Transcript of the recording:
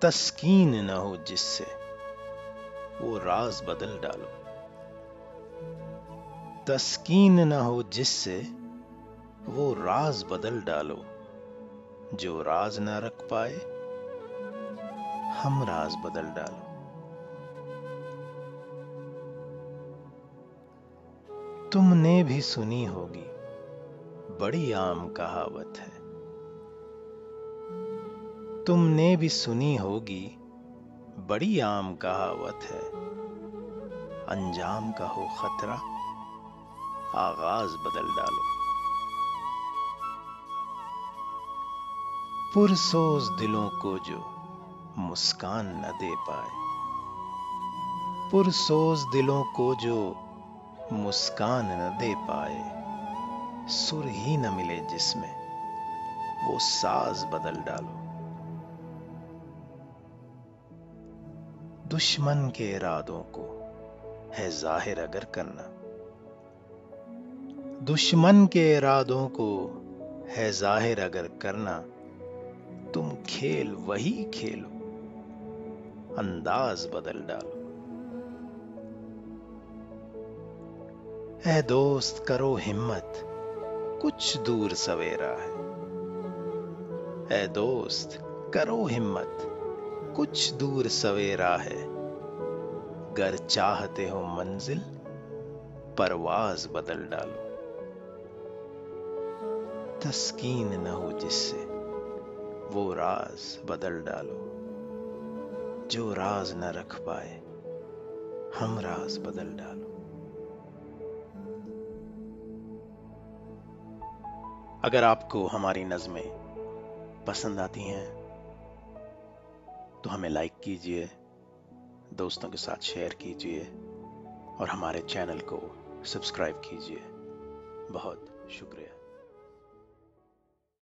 तस्कीन न हो जिससे वो राज बदल डालो। तस्कीन न हो जिससे वो राज बदल डालो। जो राज न रख पाए हम राज बदल डालो। तुमने भी सुनी होगी बड़ी आम कहावत है। तुमने भी सुनी होगी बड़ी आम कहावत है। अंजाम का हो खतरा आगाज बदल डालो। पुरसोज दिलों को जो मुस्कान न दे पाए। पुरसोज दिलों को जो मुस्कान न दे पाए। सुर ही न मिले जिसमें वो साज बदल डालो। दुश्मन के इरादों को है जाहिर अगर करना। दुश्मन के इरादों को है जाहिर अगर करना। तुम खेल वही खेलो अंदाज बदल डालो। ऐ दोस्त करो हिम्मत कुछ दूर सवेरा है। ऐ दोस्त करो हिम्मत कुछ दूर सवेरा है। गर चाहते हो मंजिल परवाज बदल डालो। तस्कीन न हो जिससे वो राज बदल डालो। जो राज न रख पाए हम राज बदल डालो। अगर आपको हमारी नज़में पसंद आती हैं तो हमें लाइक कीजिए, दोस्तों के साथ शेयर कीजिए और हमारे चैनल को सब्सक्राइब कीजिए। बहुत शुक्रिया।